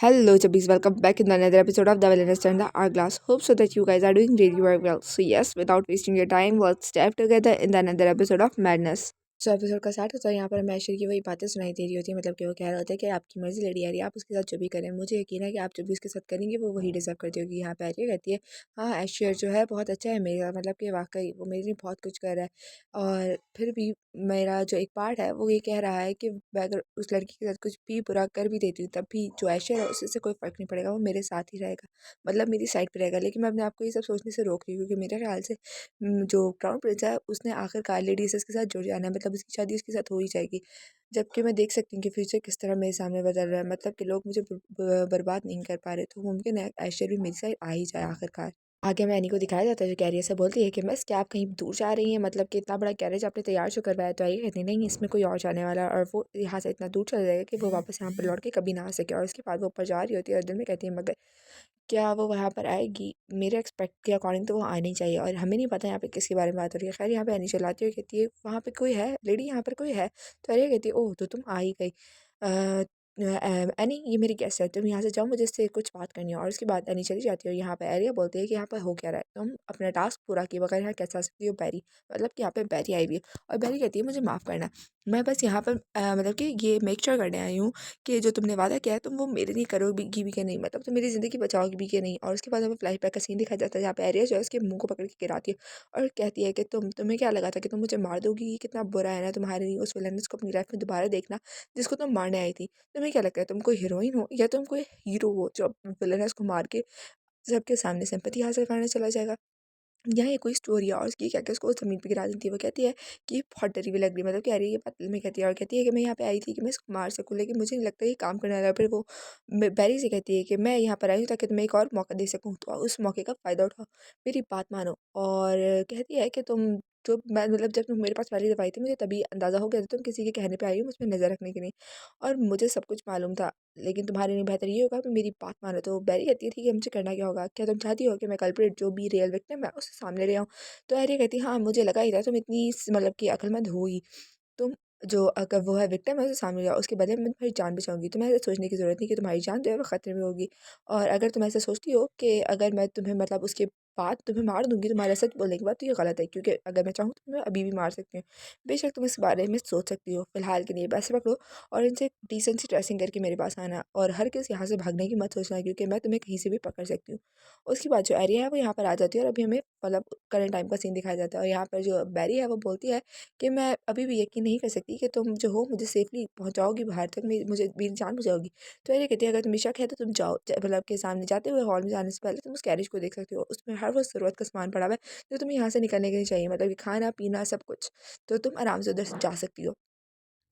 Hello, Chubbies. Welcome back in another episode of The Wellness and the Hourglass. Hope so that you guys are doing really very well. So, yes, without wasting your time, let's dive together in the another episode of Madness. Episode का start होता है। यहाँ पर masher की वही बातें सुनाई दे रही होती है, मतलब कि वो कह रहा होता है कि आपकी मर्जी लड़ी आ रही है, आप उसके साथ जो भी करें, मुझे यकीन है कि आप जो भी उसके साथ करेंगे वो वही डिजर्व करती होगी। यहाँ पे आर्या कहती है हाँ ऐश्वर्य जो है बहुत अच्छा है मेरा, मतलब कि वाकई वो मेरे लिए बहुत कुछ कर रहा है, और फिर भी मेरा जो एक पार्ट है वो ये कह रहा है कि मैं अगर उस लड़की के साथ कुछ भी बुरा कर भी देती हूँ तब भी जो ऐश्वर्य है उससे कोई फ़र्क नहीं पड़ेगा, वो मेरे साथ ही रहेगा, मतलब मेरी साइड पे रहेगा। लेकिन मैं अपने आप को ये सब सोचने से रोक रही हूँ क्योंकि मेरे ख्याल से जो क्राउन प्रिंस है उसने आखिरकार लेडी एसएस के साथ जुड़ जाना है, मतलब उसकी शादी उसके साथ हो ही जाएगी। जबकि मैं देख सकती हूँ कि फ्यूचर किस तरह मेरे सामने बदल रहा है, मतलब कि लोग मुझे बर्बाद नहीं कर पा रहे, तो मुमकिन है ऐश्वर्य भी मेरी साइड आ ही जाए आखिरकार। आगे में एनी को दिखाया जाता है जो कैरियर से बोलती है कि बस क्या आप कहीं दूर जा रही हैं, मतलब कि इतना बड़ा कैरेज आपने तैयार जो करवाया, तो आइए कहती नहीं इसमें कोई और जाने वाला है, और वो यहाँ से इतना दूर चला जाएगा कि वो वापस यहाँ पर लौट के कभी ना आ सके। और उसके बाद वो ऊपर जा रही होती है और दिल में कहती है मगर क्या वो वहाँ पर आएगी, मेरे एक्सपेक्ट के अकॉर्डिंग तो वो आनी चाहिए, और हमें नहीं पता यहाँ पे किसके बारे में बात हो रही है। खैर यहाँ पे एनी चलाती है कहती है वहाँ पे कोई है लेडी, यहाँ पर कोई है, तो अरे कहती है ओह तो तुम आ ही गई। एनी ये मेरी गेस्ट है, तुम यहाँ से जाओ, मुझे इससे कुछ बात करनी है। और उसके बाद एनी चली जाती है और यहाँ पे एरिया बोलती है कि यहाँ पर हो क्या रहा है, तुम अपना टास्क पूरा किए बगैर यहाँ कैसे आ सकती हो बैरी, मतलब कि यहाँ पे बैरी आई हुई है। और बैरी कहती है मुझे माफ़ करना, मैं बस यहाँ पर मतलब कि ये मेक श्योर करने आई हूँ कि जो तुमने वादा किया है तुम वो मेरे नहीं करोगी भी कि नहीं, मतलब तुम मेरी ज़िंदगी बचाओगी भी कि नहीं। और उसके बाद हमें फ्लैशबैक का सीन दिखाया जाता है जहाँ पे एरिया जो है उसके मुंह को पकड़ के गिराती है और कहती है कि तुम्हें क्या लगा था कि तुम मुझे मार दोगी, ये कितना बुरा है ना तुम्हारे लिए उस विलन को अपनी लाइफ में दोबारा देखना जिसको तुम मारने आई थी। तुम्हें क्या लगता है तुम कोई हीरोइन हो या तुम कोई हीरो हो जो विलन है उसको मार के सबके सामने सिंपैथी हासिल करने चला जाएगा। यहाँ ये कोई स्टोरी है और उसकी क्या क्या उसको ज़मीन पे गिरा देती है। वो कहती है कि ये बहुत डरी हुई लग रही है, मतलब कह रही है ये बात दिल में कहती है, और कहती है कि मैं यहाँ पे आई थी कि मैं इसको मार सकूँ लेकिन मुझे नहीं लगता ये काम करने वाला है। फिर वो बैरी से कहती है कि मैं यहाँ पर आई हूँ ताकि तुम्हें एक और मौका दे सकूँ, तो उस मौके का फ़ायदा उठाओ, मेरी बात मानो। और कहती है कि तुम जो मैं मतलब जब तुम मेरे पास पहली दफ़ा आई थी मुझे तभी अंदाज़ा हो गया था तुम किसी के कहने पे आई हो मुझ पे नज़र रखने के लिए, और मुझे सब कुछ मालूम था, लेकिन तुम्हारे लिए बेहतर ये होगा कि मेरी बात मानो। तो बैरी कहती है ठीक है मुझे करना क्या होगा, क्या तुम चाहती हो कि मैं कल्प्रिट जो भी रियल विक्टिम है उससे सामने ले आऊँ। तो आर्या कहती हाँ मुझे लगा ही था तुम इतनी मतलब कि अक्लमंद हो ही, तुम जो अगर वो है विक्टिम है उसे सामने जाओ, उसके बदले में मैं तुम्हारी जान बचाऊंगी। तुम्हें ऐसा सोचने की ज़रूरत नहीं कि तुम्हारी जान जो है वो खतरे में होगी, और अगर तुम ऐसा सोचती हो कि अगर मैं तुम्हें मतलब उसके बाद तुम्हें मार दूंगी तुम्हारा सच बोलने के बाद, तो ये गलत है, क्योंकि अगर मैं चाहूँ तो मैं अभी भी मार सकती हूँ। बेशक तुम इस बारे में सोच सकती हो, फिलहाल के लिए पैसे पकड़ो और इनसे डिसेंट सी ड्रेसिंग करके मेरे पास आना, और हर किसी यहाँ से भागने की मत सोचना क्योंकि मैं तुम्हें कहीं से भी पकड़ सकती हूँ। उसके बाद जो एरिया है वो यहाँ पर आ जाती है और अभी हमें मतलब करंट टाइम का सीन दिखाया जाता है, और यहाँ पर जो बैरी है वो बोलती है कि मैं अभी भी यकीन नहीं कर सकती कि तुम जो हो मुझे सेफली पहुँचाओगी बाहर तक, मुझे मेरी जान बचाओगी। तो ये कहती है अगर तुम्हें शक है तो तुम जाओ, मतलब के सामने जाते हुए हॉल में जाने से पहले तुम उस कैरेज को देख सकते हो, उसमें हर वो ज़रूरत का सामान पड़ा हुआ है जो तुम्हें यहाँ से निकलने के लिए चाहिए, मतलब कि खाना पीना सब कुछ, तो तुम आराम से उधर से जा सकती हो।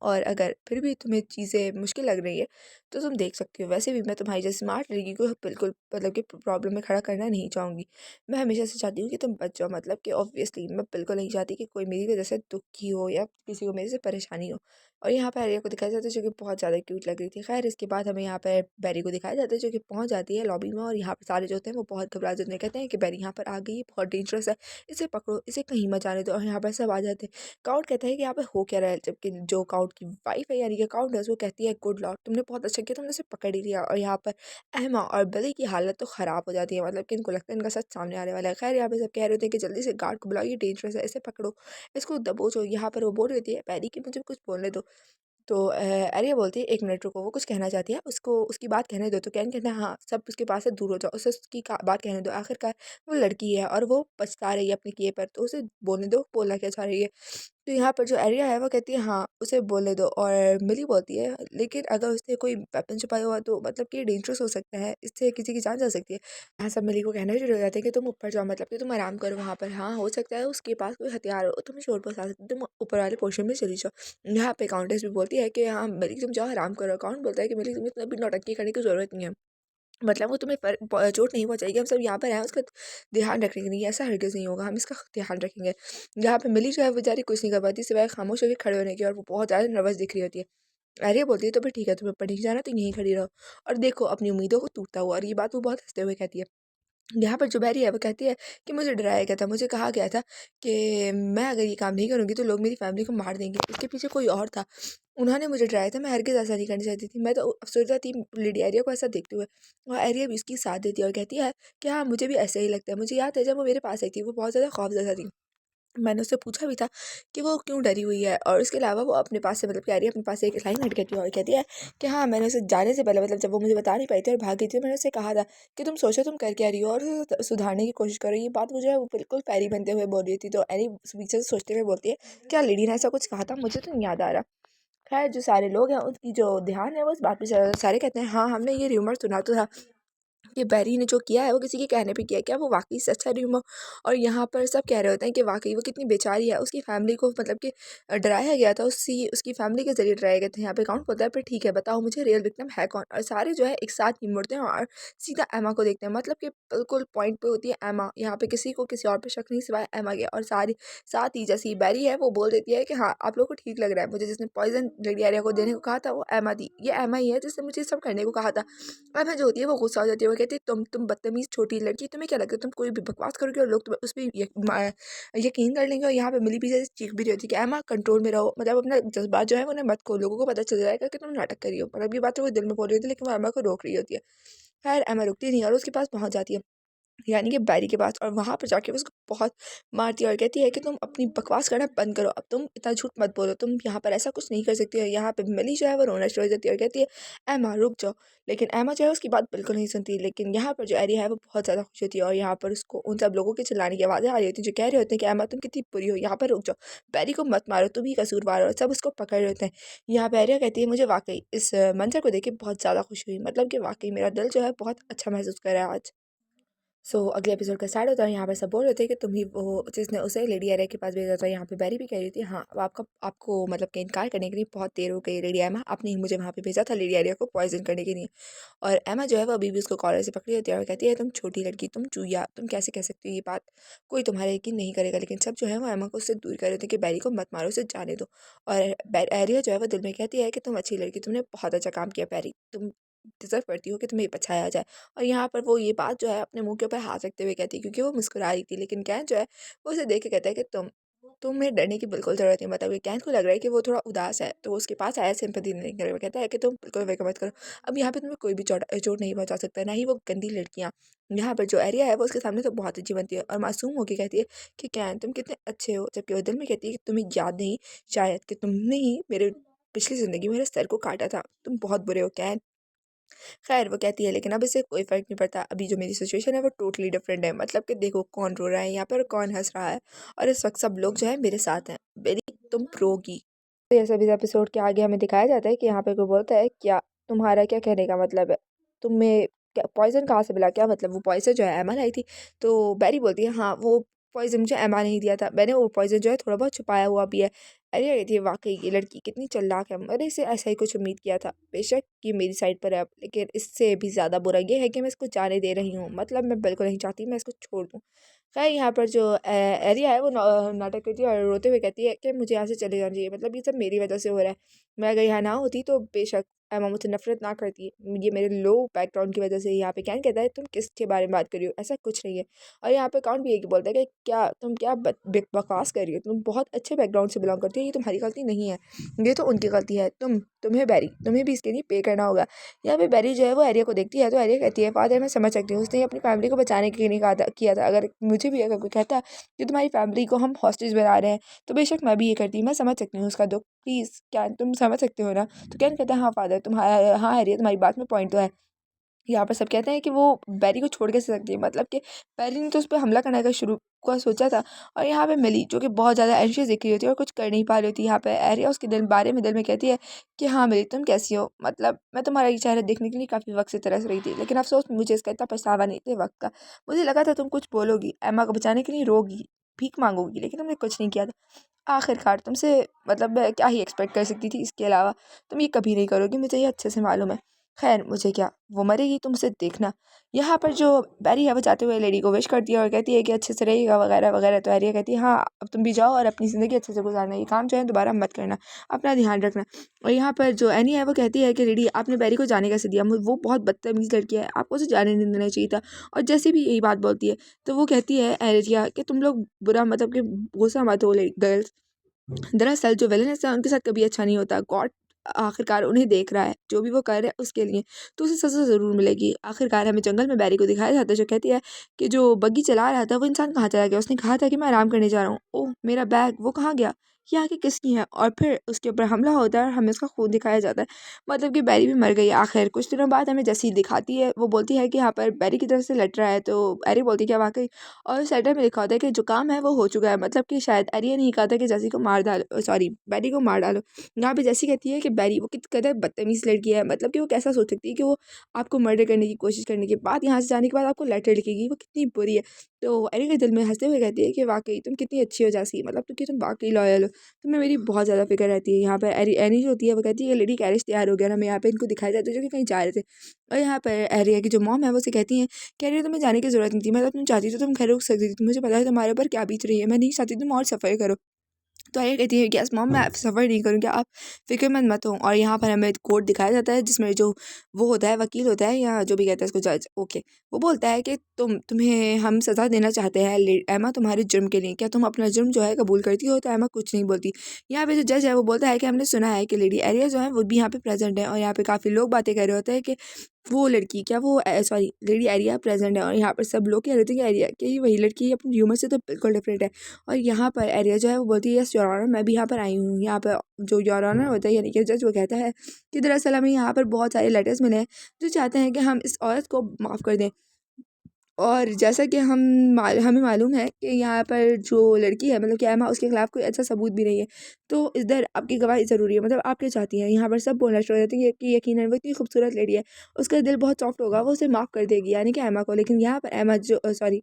और अगर फिर भी तुम्हें चीज़ें मुश्किल लग रही है तो तुम देख सकती हो, वैसे भी मैं तुम्हारी जैसे स्मार्ट लड़की को बिल्कुल मतलब कि प्रॉब्लम में खड़ा करना नहीं चाहूँगी। मैं हमेशा से चाहती हूँ कि तुम बच जाओ, मतलब कि ऑब्वियसली मैं बिल्कुल नहीं चाहती कि कोई मेरी वजह से दुखी हो या किसी को मेरे से परेशानी हो। और यहाँ पर आर्या को दिखाया जाता है जो कि बहुत ज़्यादा क्यूट लग रही थी। खैर इसके बाद हमें यहाँ पर बैरी को दिखाया जाता है जो कि पहुँच जाती है लॉबी में, और यहाँ पर सारे जो होते हैं वो बहुत घबरा जाते हैं, कहते हैं कि बैरी यहाँ पर आ गई है, बहुत डेंजरस है, इसे पकड़ो, इसे कहीं मत जाने दो। और यहाँ पर सब आ जाते हैं। काउंट कहता है कि यहाँ पे हो क्या रहा है, जबकि जो काउंट की वाइफ है यानी कि काउंटेस वो कहती है गुड लॉर्ड तुमने बहुत अच्छा किया, तुमने उसे पकड़ ही लिया। और यहाँ पर अहमा और बिली की हालत तो ख़राब हो जाती है, मतलब कि इनको लगता है इनका सच सामने आने वाला है। खैर यहाँ पे सब कह रहे होते हैं कि जल्दी से गार्ड को बुलाओ, ये डेंजरस है, इसे पकड़ो, इसको दबोचो। यहाँ पर वो बोल रही थी पैरी कि मुझे कुछ बोलने दो, तो आर्या बोलती है 1 मिनट रुको, वो कुछ कहना चाहती है, उसको उसकी बात कहने दो। तो कैन कहता है हाँ सब उसके पास से दूर हो जाओ, उसे उसकी बात कहने दो, आखिरकार वो लड़की है और वो पछता रही है अपने किए पर, तो उसे बोलने दो बोलना क्या चाह रही है। तो यहाँ पर जो आर्या है वो कहती है हाँ उसे बोलने दो, और मिली बोलती है लेकिन अगर उसने कोई वेपन छुपाया हुआ तो मतलब कि डेंजरस हो सकता है, इससे किसी की जान जा सकती है। यहाँ सब मिली को कहना शुरू हो जाते हैं कि तुम ऊपर जाओ, मतलब कि तुम आराम करो वहाँ पर, हाँ हो सकता है उसके पास कोई हथियार हो, तुम शोर पहुँचा सकते हो, तुम ऊपर वाले पोर्शन में चली जाओ। यहाँ पे काउंटेस भी बोलती है कि हाँ मिली तुम जाओ आराम करो। काउंट बोलता है कि मिली तुम्हें अभी नौटंकी करने की ज़रूरत नहीं है, मतलब वो तुम्हें चोट नहीं पहुंचाएगी, हम सब यहाँ पर हैं उसका ध्यान रखने के लिए, ऐसा हरगिज़ नहीं होगा, हम इसका ध्यान रखेंगे। यहाँ पे मिली जो है बेचारी कुछ नहीं कर पाती सिवाय खामोश होकर खड़े होने की, और वो बहुत ज़्यादा नर्वस दिख रही होती है। अरे बोलती है तो फिर ठीक है तुम्हें ऊपर नहीं जाना तो यहीं खड़ी रहो और देखो अपनी उम्मीदों को टूटता हुआ, और ये बात वो बहुत हंसते हुए कहती है। यहाँ पर जो बैरी है वो कहती है कि मुझे डराया गया था, मुझे कहा गया था कि मैं अगर ये काम नहीं करूँगी तो लोग मेरी फैमिली को मार देंगे। इसके पीछे कोई और था, उन्होंने मुझे डराया था, मैं हरगिज़ ऐसा नहीं करनी चाहती थी। मैं तो अफ़सोसदा थी लेडी एरिया को ऐसा देखते हुए, और एरिया भी उसकी साथ देती है और कहती है कि हाँ, मुझे भी ऐसा ही लगता है। मुझे याद है जब वो मेरे पास आई थी, वो बहुत ज़्यादा खौफ़ज़दा थी। मैंने उससे पूछा भी था कि वो क्यों डरी हुई है, और उसके अलावा वो अपने पास से मतलब कह रही है अपने पास से एक लाइन हट कहती है और कहती है कि हाँ, मैंने उसे जाने से पहले मतलब जब वो मुझे बता नहीं पाई थी और भाग गई थी, तो मैंने उससे कहा था कि तुम सोचो तुम कर क्या रही हो और सुधारने की कोशिश करो। ये बात मुझे वो बिल्कुल पैरी बनते हुए बोल रही थी, तो एनी पीछे से सोचते हुए बोलती है क्या लेडी ने ऐसा कुछ कहा था, मुझे तो नहीं याद आ रहा। खैर जो सारे लोग हैं उनकी जो ध्यान है वो इस बात पे सारे कहते हैं हाँ, हमने ये र्यूमर सुना तो था कि बैरी ने जो किया है वो किसी के कहने पे किया है, क्या वो वाक़ई सच है र्यूमर? और यहाँ पर सब कह रहे होते हैं कि वाक़ई वो कितनी बेचारी है, उसकी फैमिली को मतलब कि डराया गया था, उसकी फैमिली के ज़रिए डराया गया था। यहाँ पे काउंट बोलता है फिर ठीक है बताओ मुझे रियल विक्टिम है कौन? और सारे जो है एक साथ ही मुड़ते हैं और सीधा एमा को देखते हैं, मतलब कि बिल्कुल पॉइंट पे होती है एमा। यहाँ पे किसी को किसी और पे शक नहीं सिवाय एमा के, और सारी साथ ही जैसी बैरी है वो बोल देती है कि हाँ, आप लोग को ठीक लग रहा है, मुझे जिसने पॉइज़न लेडी आर्या को देने को कहा था वो एमा थी। ये एमा ही है जिसने मुझे ये सब करने को कहा था। अब जो होती है वो गुस्सा हो जाती है, वो कहती है तुम बदतमीज़ छोटी लड़की, तुम्हें क्या लगता है तुम कोई भी बकवास करोगे और लोग तुम्हें उस पे यकीन कर लेंगे। और यहाँ पे मिली भी जैसे चीख भी रही होती है कि एमा कंट्रोल में रहो, मतलब अपना जज्बात जो है वो उन्हें मत खो, लोगों को पता चल जाएगा कि तुम नाटक कर रही हो। मतलब ये बात तो वो दिल में बोल रही होती है लेकिन वो एमा को रोक रही होती है। खैर एमा रुकती नहीं और उसके पास पहुँच जाती है, यानी कि बैरी के पास, और वहाँ पर जाके वो उसको बहुत मारती है और कहती है कि तुम अपनी बकवास करना बंद करो, अब तुम इतना झूठ मत बोलो, तुम यहाँ पर ऐसा कुछ नहीं कर सकती हो। यहाँ पे मिली जो है वो रोना शुरू हो जाती है और कहती है एमा रुक जाओ, लेकिन एमा जो है उसकी बात बिल्कुल नहीं सुनती। लेकिन यहाँ पर जो एरिया है वो बहुत ज़्यादा खुश होती है और यहाँ पर उसको उन सब लोगों के चिल्लाने की आवाज़ें आ रही होती हैं जो कह रहे होते हैं कि एमा तुम कितनी बुरी हो, यहाँ पर रुक जाओ, बैरी को मत मारो, तुम ही कसूरवार हो। सब उसको पकड़ रहे होते हैं। यहाँ पे एरिया कहती है मुझे वाकई इस मंजर को देख के बहुत ज़्यादा खुशी हुई, मतलब कि वाकई मेरा दिल जो है बहुत अच्छा महसूस कर रहा है आज। अगले एपिसोड का स्टार्ट होता है, यहाँ पर सब बोल रहे थे कि तुम ही वो जिसने उसे लेडी एरिया के पास भेजा था। यहाँ पे बैरी भी कह रही थी हाँ, अब आपको मतलब कि इनकार करने के लिए बहुत देर हो गई, लेडी एमा आपने ही मुझे वहाँ पे भेजा था लेडी एरिया को पॉइजन करने के लिए। और एमा जो है वो अभी भी उसको कॉलर से पकड़ी होती है और कहती है तुम छोटी लड़की, तुम चूया, तुम कैसे कह सकती हो ये बात, कोई तुम्हारे यकीन नहीं करेगा। लेकिन सब जो है वो एमा को उससे दूर कर रहे थे कि बैरी को मत मारो, उसे जाने दो। और एरिया जो है वो दिल में कहती है कि तुम अच्छी लड़की, तुमने बहुत अच्छा काम किया बैरी, तुम डिजर्व करती हो कि तुम्हें बचाया जाए। और यहाँ पर वो ये बात जो है अपने मुँह के ऊपर हाथ रखते हुए कहती है, क्योंकि वो मुस्कुरा रही थी। लेकिन कैन जो है वो उसे देख के कहता है कि तुम्हें डरने की बिल्कुल ज़रूरत नहीं। मतलब ये कैन को लग रहा है कि वो थोड़ा उदास है, तो वो उसके पास आया सिंपैथी नहीं करे, वो कहता है कि तुम बिल्कुल फ़िक्र मत करो, अब यहाँ पे तुम्हें कोई भी चोट नहीं पहुँचा सकता, ना ही वो गंदी लड़कियाँ। यहाँ पर जो एरिया है वो उसके सामने तो बहुत अच्छी बनती है और मासूम होके कहती है कि कैन तुम कितने अच्छे हो, जबकि वो दिल में कहती है कि तुम्हें याद नहीं शायद कि तुमने ही मेरे पिछली ज़िंदगी में मेरे सर को काटा था, तुम बहुत बुरे हो कैन। खैर वो कहती है लेकिन अब इससे कोई फ़र्क नहीं पड़ता, अभी जो मेरी सिचुएशन है वो टोटली डिफरेंट है, मतलब कि देखो कौन रो रहा है यहाँ पर और कौन हँस रहा है, और इस वक्त सब लोग जो है मेरे साथ हैं, मेरी तुम प्रोगी। तो ये सभी एपिसोड के आगे हमें दिखाया जाता है कि यहाँ पे कोई बोलता है क्या तुम्हारा क्या कहने का मतलब है, तुम्हें क्या पॉइजन कहाँ से मिला, क्या मतलब वो पॉइजन जो है एमा लाई थी। तो बैरी बोलती है हाँ, वो पॉइजन मुझे एमा नहीं दिया था, मैंने वो पॉइजन जो है थोड़ा बहुत छुपाया हुआ भी है। अरे ये थी वाकई ये लड़की कितनी चालाक है, मैंने इसे ऐसा ही कुछ उम्मीद किया था। बेशक ये मेरी साइड पर है अब, लेकिन इससे भी ज़्यादा बुरा ये है कि मैं इसको जाने दे रही हूँ, मतलब मैं बिल्कुल नहीं चाहती मैं इसको छोड़ दूँ। खैर यहाँ पर जो एरिया है वो नाटक करती है और रोते हुए कहती है कि मुझे यहाँ से चले जाना चाहिए, मतलब ये सब मेरी वजह से हो रहा है, मैं अगर यहाँ ना होती तो बेशक एमा मुझसे नफरत ना करती, ये मेरे लो बैकग्राउंड की वजह से। यहाँ पे कैन कहता है तुम किसके बारे में बात कर रही हो, ऐसा कुछ नहीं है। और यहाँ पे काउंट भी यही बोलता है कि क्या तुम क्या बकवास कर रही हो, तुम बहुत अच्छे बैकग्राउंड से बिलोंग करती हो, ये तुम्हारी गलती नहीं है, ये तो उनकी गलती है। तुम्हें बैरी तुम्हें भी इसके लिए पे करना होगा। यहाँ पे बैरी जो है वो एरिया को देखती है, तो एरिया कहती है फादर मैं समझ सकती हूँ, उसने अपनी फैमिली को बचाने के लिए नहीं कहा था किया था, अगर मुझे भी अगर कोई कहता कि तुम्हारी फैमिली को हम हॉस्टेज बना रहे हैं तो बेशक मैं भी ये करती, मैं समझ सकती हूँ उसका दुख, प्लीज़ क्या तुम समझ सकते हो ना। तो कैन कहता है हाँ फादर तुम्हारा हाँ एरिया तुम्हारी बात में पॉइंट तो है। यहाँ पर सब कहते हैं कि वो बैरी को छोड़ कैसे सकती है, मतलब कि बैरी ने तो उस पे हमला करने का शुरू का सोचा था। और यहाँ पे मिली जो कि बहुत ज़्यादा एंशियस दिख रही होती है और कुछ कर नहीं पा रही होती, यहाँ पे एरिया उसके दिल में कहती है कि हाँ मिली तुम कैसी हो, मतलब मैं तुम्हारा ये चेहरा देखने के लिए काफ़ी वक्त से तरस रही थी, लेकिन अफसोस मुझे इसका इतना पछतावा नहीं थे वक्त का, मुझे लगा था तुम कुछ बोलोगी, एम्मा को बचाने के लिए रोगी भीख मांगोगी, लेकिन तुमने कुछ नहीं किया था। आखिरकार तुमसे मतलब मैं क्या ही एक्सपेक्ट कर सकती थी, इसके अलावा तुम ये कभी नहीं करोगी, मुझे ये अच्छे से मालूम है। खैर मुझे क्या, वो मरेगी तुम उसे देखना। यहाँ पर जो बैरी है वो जाते हुए लेडी को विश करती है और कहती है कि अच्छे से रहेगा वगैरह वगैरह। तो एरिया कहती है हाँ अब तुम भी जाओ और अपनी ज़िंदगी अच्छे से गुजारना, ये काम जो है दोबारा मत करना, अपना ध्यान रखना। और यहाँ पर जो एनी है वो कहती है कि लेडी आपने बैरी को जाने कैसे दिया, वो बहुत बदतमीज़ लड़की है, आपको उसे जाने नहीं देना चाहिए था। और जैसे भी यही बात बोलती है तो वो कहती है एरिया कि तुम लोग बुरा मतलब कि गुस्सा मत हो गर्ल्स, दरअसल जो विलेनस है उनके साथ कभी अच्छा नहीं होता। गॉड आखिरकार उन्हें देख रहा है, जो भी वो कर रहे हैं उसके लिए, तो उसे सज़ा ज़रूर मिलेगी। आखिरकार हमें जंगल में बैरी को दिखाया जाता है जो कहती है कि जो बग्गी चला रहा था वो इंसान कहाँ चला गया, उसने कहा था कि मैं आराम करने जा रहा हूँ, ओह मेरा बैग वो कहाँ गया, ये आके किसकी है। और फिर उसके ऊपर हमला होता है और हमें उसका खून दिखाया जाता है, मतलब कि बैरी भी मर गई। आखिर कुछ दिनों बाद हमें जैसी दिखाती है वो बोलती है कि यहाँ पर बैरी की तरफ से लट रहा है, तो बैरी बोलती है क्या वाकई, और उस लेटर में लिखा होता है कि जो काम है वो हो चुका है, मतलब कि शायद एरिया ने ही कहा था कि जैसी को मार डालो, सॉरी बैरी को मार डालो। यहाँ पे जैसी कहती है कि बैरी वो कितनी कदर बदतमीज़ लड़की है, मतलब कि वो कैसा सोच सकती है कि वो आपको मर्डर करने की कोशिश करने के बाद यहाँ से जाने के बाद आपको लेटर लिखेगी, वो कितनी बुरी है। तो एरिया के दिल में हंसते हुए कहती है कि वाकई तुम कितनी अच्छी हो जैसी, मतलब कि तुम वाकई लॉयल हो, तुम्हें मेरी बहुत ज़्यादा फिक्र रहती है। यहाँ पर एनी जो होती है वो कहती है कि लेडी कैरेज तैयार हो गया ना, मैं यहाँ पे इनको दिखाया जाता है जो कि कहीं जा रहे थे। और यहाँ पर एरिया की जो मॉम है वो उसे कहती है कह रही है तुम्हें जाने की ज़रूरत नहीं थी, मतलब तुम चाहती तो तुम घर रुक सकती थी, मुझे पता है तुम्हारे ऊपर क्या बीत रही है, मैं नहीं चाहती तुम और सफ़र करो। तो आर्या कहती है यस मॉम मैं सफ़र नहीं करूँगी, आप फ़िक्रमंद मत हो। और यहाँ पर हमें कोर्ट दिखाया जाता है जिसमें जो वो होता है वकील होता है या जो भी कहता है इसको जज, ओके, वो बोलता है कि तुम्हें हम सज़ा देना चाहते हैं एमा तुम्हारे जुर्म के लिए, क्या तुम अपना जुर्म जो है कबूल करती हो। तो एमा कुछ नहीं बोलती। यहाँ पे जो जज है वो बोलता है कि हमने सुना है कि लेडी एरिया जो है वो भी यहाँ पे प्रेजेंट है, और यहाँ पे काफ़ी लोग बातें कर रहे होते हैं कि वो लड़की क्या वो सॉरी लेडी एरिया प्रेजेंट है। और यहाँ पर सब लोग कह रहे थे कि एरिया कि वही लड़की अपनी ह्यूमर से तो बिल्कुल डिफरेंट है। और यहाँ पर एरिया जो है वो बोलती है यस योर ऑनर मैं भी यहाँ पर आई हूँ। यहाँ पर जो योर ऑनर होता है यानी कि जज वो कहता है कि दरअसल हमें यहाँ पर बहुत सारे लेटर्स मिले हैं जो चाहते हैं कि हम इस औरत को माफ़ कर दें। और जैसा कि हमें मालूम है कि यहाँ पर जो लड़की है मतलब कि एमा उसके खिलाफ कोई अच्छा सबूत भी नहीं है, तो इधर आपकी गवाही ज़रूरी है, मतलब आप क्या चाहती हैं। यहाँ पर सब बोलना शुरू हो जाते हैं कि यकीनन वो इतनी खूबसूरत लेडी है, उसका दिल बहुत सॉफ्ट होगा, वो उसे माफ़ कर देगी यानी कि एमा को। लेकिन यहाँ पर एमा जो सॉरी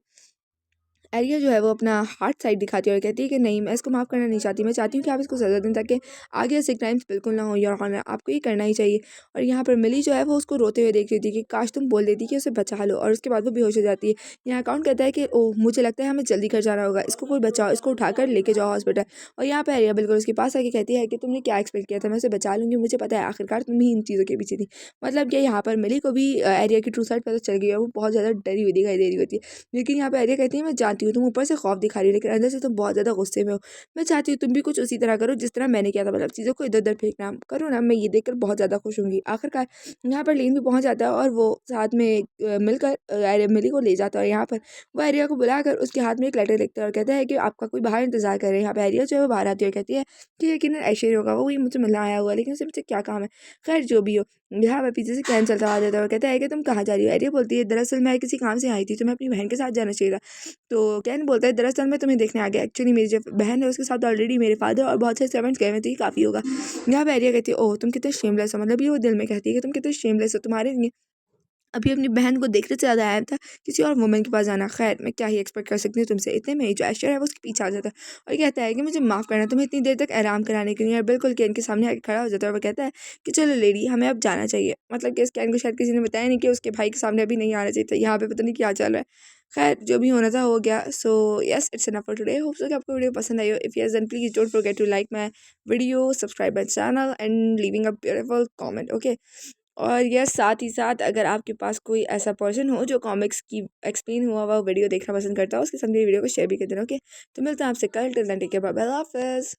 एरिया जो है वो अपना हार्ट साइड दिखाती है और कहती है कि नहीं मैं इसको माफ़ करना नहीं चाहती, मैं चाहती हूँ कि आप इसको सज़ा दें ताकि आगे ऐसे क्राइम्स बिल्कुल ना हो योर ऑनर, आपको ये करना ही चाहिए। और यहाँ पर मिली जो है वो उसको रोते हुए देख रही थी कि काश तुम बोल देती कि उसे बचा लो, और उसके बाद वो बेहोश हो जाती है। यहाँ अकाउंट कहता है कि ओह मुझे लगता है हमें जल्दी घर जाना होगा, इसको कोई बचाओ, इसको उठाकर लेके जाओ हॉस्पिटल। और यहाँ पर एरिया बिल्कुल उसके पास आके कहती है कि तुमने क्या एक्सपेक्ट किया था, मैं उसे बचा लूँगी, मुझे पता है आखिरकार तुम ही इन चीज़ों के पीछे थी। मतलब कि यहाँ पर मिली को भी एरिया की ट्रू साइड पता चल गई है, वो बहुत ज़्यादा डरी हुई दिखाई दे रही होती है। लेकिन यहाँ पे एरिया कहती है मैं जानती हूँ तुम ऊपर से खौफ दिखा रही हो लेकिन अंदर से तुम बहुत ज़्यादा गुस्से में हो, मैं चाहती हूँ तुम भी कुछ उसी तरह करो जिस तरह मैंने किया था, मतलब चीज़ों को इधर उधर फेंकना करो ना, मैं ये देखकर बहुत ज़्यादा खुश होंगी। आखिरकार यहाँ पर लेन भी पहुँच जाता है और वो साथ में मिलकर मिली को ले जाता है। और यहाँ पर वो एरिया को बुलाकर उसके हाथ में एक लेटर लिखता है और कहता है कि आपका कोई बाहर इंतजार कर रहे हैं। यहाँ पे एरिया जो है वो बाहर आती है और कहती है कि यकीनन ऐसे ही होगा, वो ही मुझसे मिलने आया हुआ है लेकिन उसे मुझसे क्या काम है। खैर जो भी हो, यहाँ पर पीछे से कैन चलता आ जाता है और कहता है कि तुम कहाँ जा रही हो। एरिया बोलती है दरअसल मैं किसी काम से आई थी तो मैं अपनी बहन के साथ जाना चाहिए था। तो कैन बोलता है दरअसल मैं तुम्हें देखने आ गया, एक्चुअली मेरी जो बहन है उसके साथ ऑलरेडी मेरे फादर और बहुत से सर्वेंट्स गए हुए थे, काफ़ी होगा। यहाँ पे एरिया कहती है ओह तुम कितने शेमलेस हो, मतलब ये वो दिल में कहती है कि तुम कितने शेमलेस हो, तुम्हारे लिए अभी अपनी बहन को देखने से ज़्यादा आया था किसी और वुमन के पास जाना। खैर मैं क्या ही एक्सपेक्ट कर सकती हूँ तुमसे। इतने में ही जो ऐश्वर्या है वो उसके पीछे आ जाता है और कहता है कि मुझे माफ़ करना तुम्हें इतनी देर तक आराम कराने के लिए। और बिल्कुल कैन के सामने आके खड़ा हो जाता है और वो कहता है कि चलो लेडी हमें अब जाना चाहिए, मतलब कि इस कैन को शायद किसी ने बताया नहीं कि उसके भाई के सामने अभी नहीं आना चाहिए था, यहाँ पे पता नहीं क्या चल रहा है। खैर जो भी होना था हो गया। So yes it's enough for today, hope so कि आपको वीडियो पसंद आई हो। If yes then please don't forget to like my video, subscribe my channel and living a beautiful comment, okay. और यस साथ ही साथ अगर आपके पास कोई ऐसा पर्सन हो जो कॉमिक्स की एक्सप्लेन हुआ हुआ वीडियो देखना पसंद करता हो, उसके साथ मेरी वीडियो को शेयर भी कर देना, ओके। तो मिलते हैं आपसे कल, till then take care, bye bye, अल्लाह हाफिज़।